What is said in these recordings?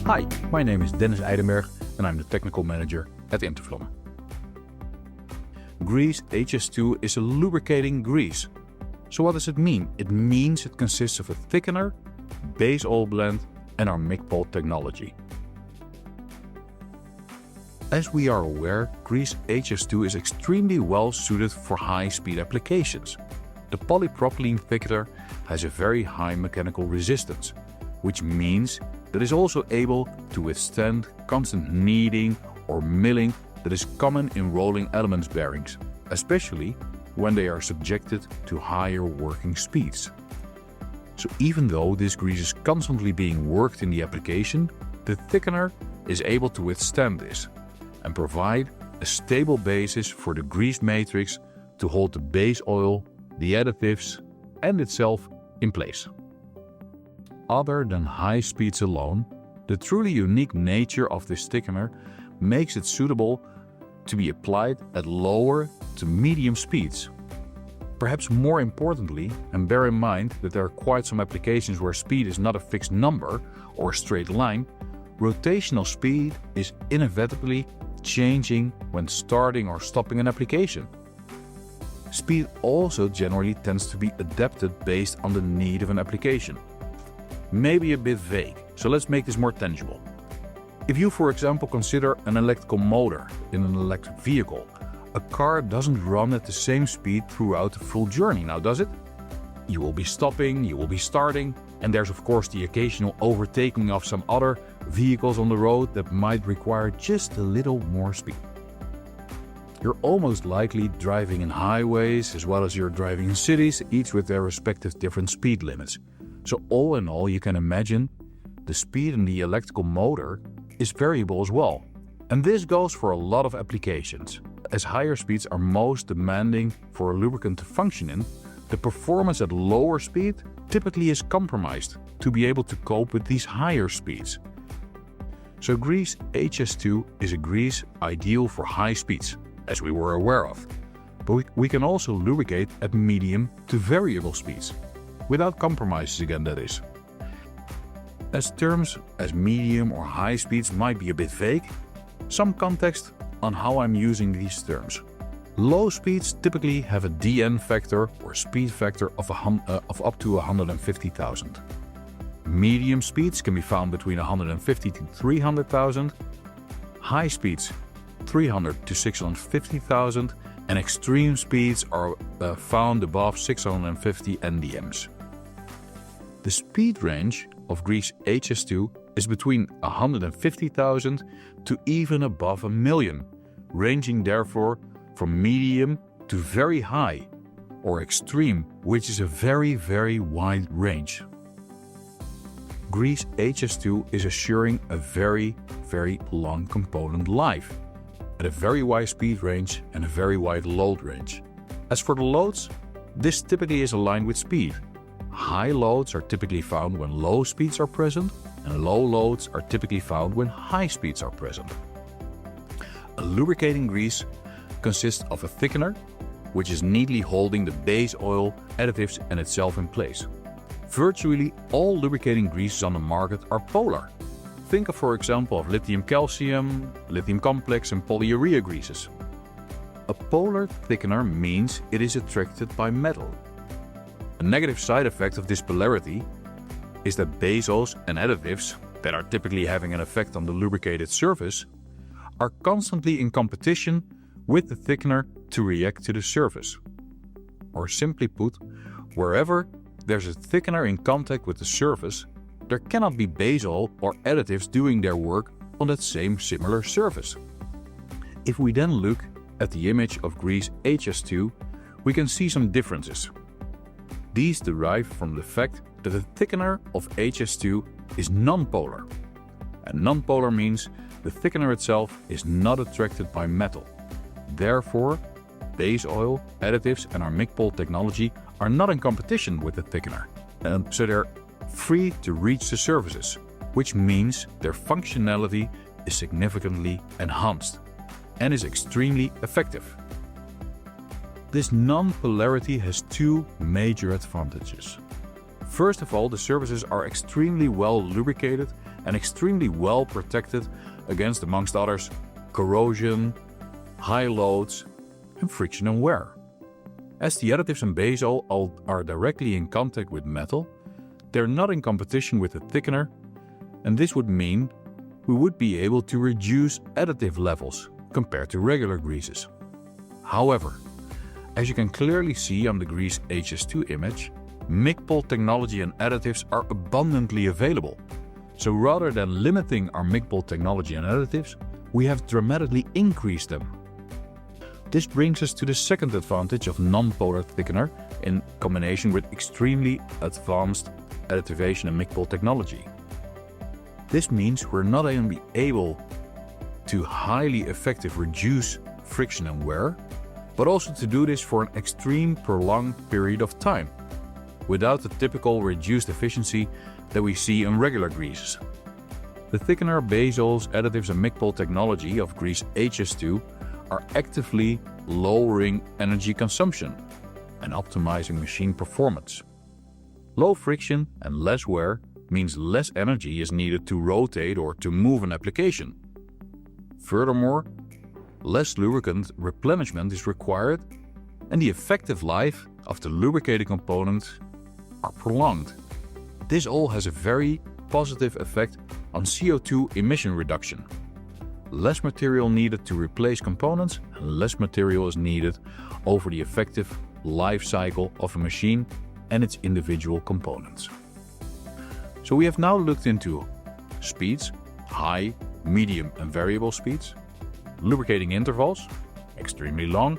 Hi, my name is Dennis Eidenberg and I'm the Technical Manager at Interflon. Grease HS2 is a lubricating grease. So what does it mean? It means it consists of a thickener, base oil blend and our MicPol technology. As we are aware, Grease HS2 is extremely well suited for high-speed applications. The polypropylene thickener has a very high mechanical resistance, which means that is also able to withstand constant kneading or milling that is common in rolling elements bearings, especially when they are subjected to higher working speeds. So even though this grease is constantly being worked in the application, the thickener is able to withstand this and provide a stable basis for the grease matrix to hold the base oil, the additives and itself in place. Other than high speeds alone, the truly unique nature of this thickener makes it suitable to be applied at lower to medium speeds. Perhaps more importantly, and bear in mind that there are quite some applications where speed is not a fixed number or a straight line, rotational speed is inevitably changing when starting or stopping an application. Speed also generally tends to be adapted based on the need of an application. Maybe a bit vague, so let's make this more tangible. If you, for example, consider an electrical motor in an electric vehicle, a car doesn't run at the same speed throughout the full journey, now does it? You will be stopping, you will be starting, and there's of course the occasional overtaking of some other vehicles on the road that might require just a little more speed. You're almost likely driving in highways as well as you're driving in cities, each with their respective different speed limits. So all in all, you can imagine the speed in the electrical motor is variable as well. And this goes for a lot of applications. As higher speeds are most demanding for a lubricant to function in, the performance at lower speed typically is compromised to be able to cope with these higher speeds. So Grease HS2 is a grease ideal for high speeds, as we were aware of. But we can also lubricate at medium to variable speeds. Without compromises again, that is. As terms as medium or high speeds might be a bit vague, some context on how I'm using these terms. Low speeds typically have a DN factor or speed factor of up to 150,000. Medium speeds can be found between 150 to 300,000. High speeds 300 to 650,000 and extreme speeds are found above 650 NDMs. The speed range of Grease HS2 is between 150,000 to even above 1 million, ranging therefore from medium to very high, or extreme, which is a very, very wide range. Grease HS2 is assuring a very, very long component life, at a very wide speed range and a very wide load range. As for the loads, this typically is aligned with speed. High loads are typically found when low speeds are present, and low loads are typically found when high speeds are present. A lubricating grease consists of a thickener, which is neatly holding the base oil, additives and itself in place. Virtually all lubricating greases on the market are polar. Think of, for example, of lithium calcium, lithium complex and polyurea greases. A polar thickener means it is attracted by metal. A negative side effect of this polarity is that base oils and additives that are typically having an effect on the lubricated surface are constantly in competition with the thickener to react to the surface. Or simply put, wherever there's a thickener in contact with the surface, there cannot be base oil or additives doing their work on that same similar surface. If we then look at the image of Grease HS2, we can see some differences. These derive from the fact that the thickener of HS2 is non-polar. And non-polar means the thickener itself is not attracted by metal. Therefore, base oil, additives and our MicPol technology are not in competition with the thickener. And so they're free to reach the surfaces, which means their functionality is significantly enhanced and is extremely effective. This non-polarity has two major advantages. First of all, the surfaces are extremely well lubricated and extremely well protected against, amongst others, corrosion, high loads, and friction and wear. As the additives and base oil are directly in contact with metal, they're not in competition with the thickener, and this would mean we would be able to reduce additive levels compared to regular greases. However, as you can clearly see on the Grease HS2 image, MicPol technology and additives are abundantly available. So rather than limiting our MicPol technology and additives, we have dramatically increased them. This brings us to the second advantage of non-polar thickener in combination with extremely advanced additivation and MicPol technology. This means we're not only able to highly effectively reduce friction and wear, but also to do this for an extreme prolonged period of time, without the typical reduced efficiency that we see in regular greases. The thickener, base oils, additives and MicPol technology of Grease HS2 are actively lowering energy consumption and optimizing machine performance. Low friction and less wear means less energy is needed to rotate or to move an application. Furthermore, less lubricant replenishment is required and the effective life of the lubricating components are prolonged. This all has a very positive effect on CO2 emission reduction. Less material needed to replace components and less material is needed over the effective life cycle of a machine and its individual components. So we have now looked into speeds, high, medium and variable speeds, lubricating intervals, extremely long,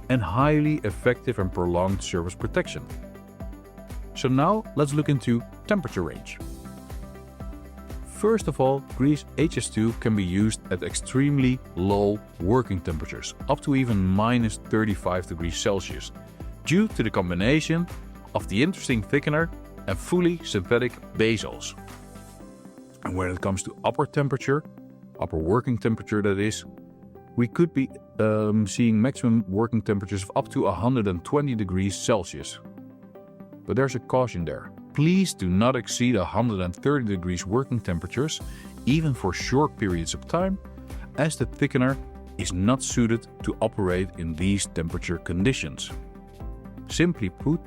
and highly effective and prolonged service protection. So now let's look into temperature range. First of all, Grease HS2 can be used at extremely low working temperatures, up to even minus 35 degrees Celsius, due to the combination of the interesting thickener and fully synthetic base oils. And when it comes to upper working temperature that is, we could be seeing maximum working temperatures of up to 120 degrees Celsius. But there's a caution there. Please do not exceed 130 degrees working temperatures, even for short periods of time, as the thickener is not suited to operate in these temperature conditions. Simply put,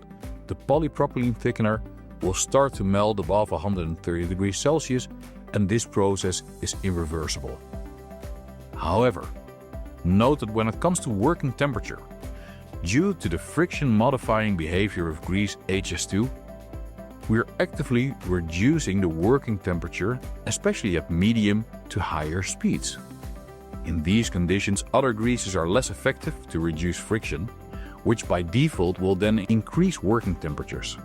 the polypropylene thickener will start to melt above 130 degrees Celsius, and this process is irreversible. However, note that when it comes to working temperature, due to the friction modifying behavior of Grease HS2, we are actively reducing the working temperature, especially at medium to higher speeds. In these conditions, other greases are less effective to reduce friction, which by default will then increase working temperatures.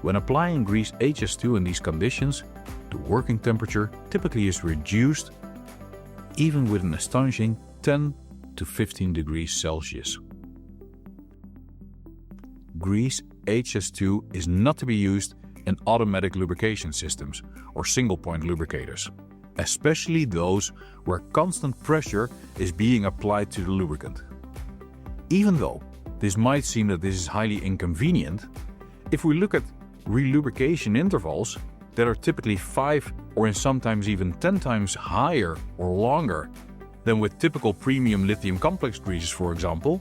When applying Grease HS2 in these conditions, the working temperature typically is reduced even with an astonishing 10 to 15 degrees Celsius. Grease HS2 is not to be used in automatic lubrication systems or single-point lubricators, especially those where constant pressure is being applied to the lubricant. Even though this might seem that this is highly inconvenient, if we look at relubrication intervals that are typically 5 or in sometimes even 10 times higher or longer than with typical premium lithium complex greases, for example,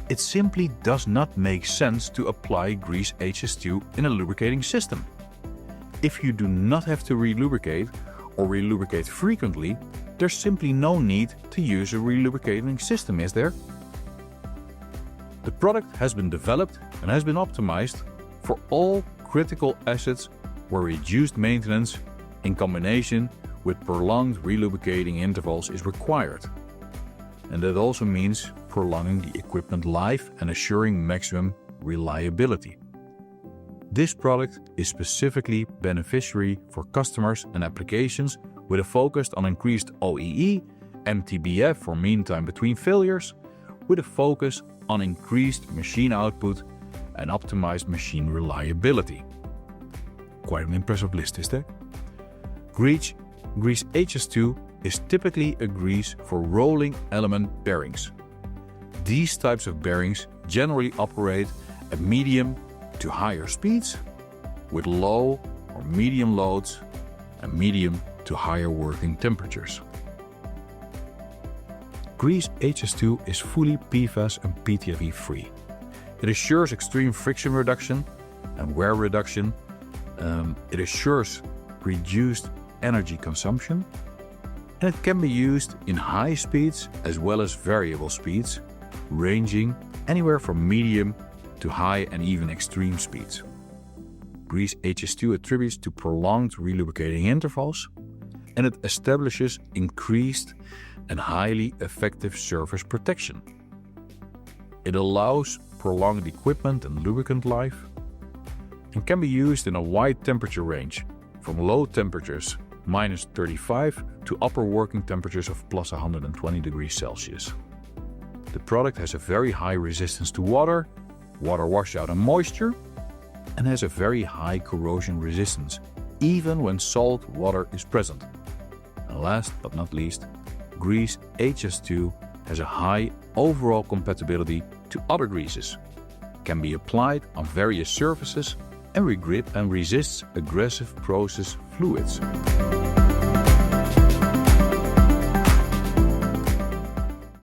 it simply does not make sense to apply Grease HS2 in a lubricating system. If you do not have to relubricate or relubricate frequently, there's simply no need to use a relubricating system, is there? The product has been developed and has been optimized for all critical assets where reduced maintenance in combination with prolonged relubricating intervals is required. And that also means prolonging the equipment life and assuring maximum reliability. This product is specifically beneficiary for customers and applications with a focus on increased OEE, MTBF for mean time between failures, with a focus on increased machine output and optimized machine reliability. Quite an impressive list, is there? Grease HS2 is typically a grease for rolling element bearings. These types of bearings generally operate at medium to higher speeds with low or medium loads and medium to higher working temperatures. Grease HS2 is fully PFAS and PTFE-free. It assures extreme friction reduction and wear reduction. It assures reduced energy consumption, and it can be used in high speeds as well as variable speeds, ranging anywhere from medium to high and even extreme speeds. Grease HS2 attributes to prolonged relubricating intervals, and it establishes increased and highly effective surface protection. It allows prolonged equipment and lubricant life and can be used in a wide temperature range, from low temperatures -35 to upper working temperatures of +120 degrees Celsius. The product has a very high resistance to water, water washout and moisture, and has a very high corrosion resistance, even when salt water is present. And last but not least, Grease HS2 has a high overall compatibility to other greases, can be applied on various surfaces, and resists aggressive process fluids.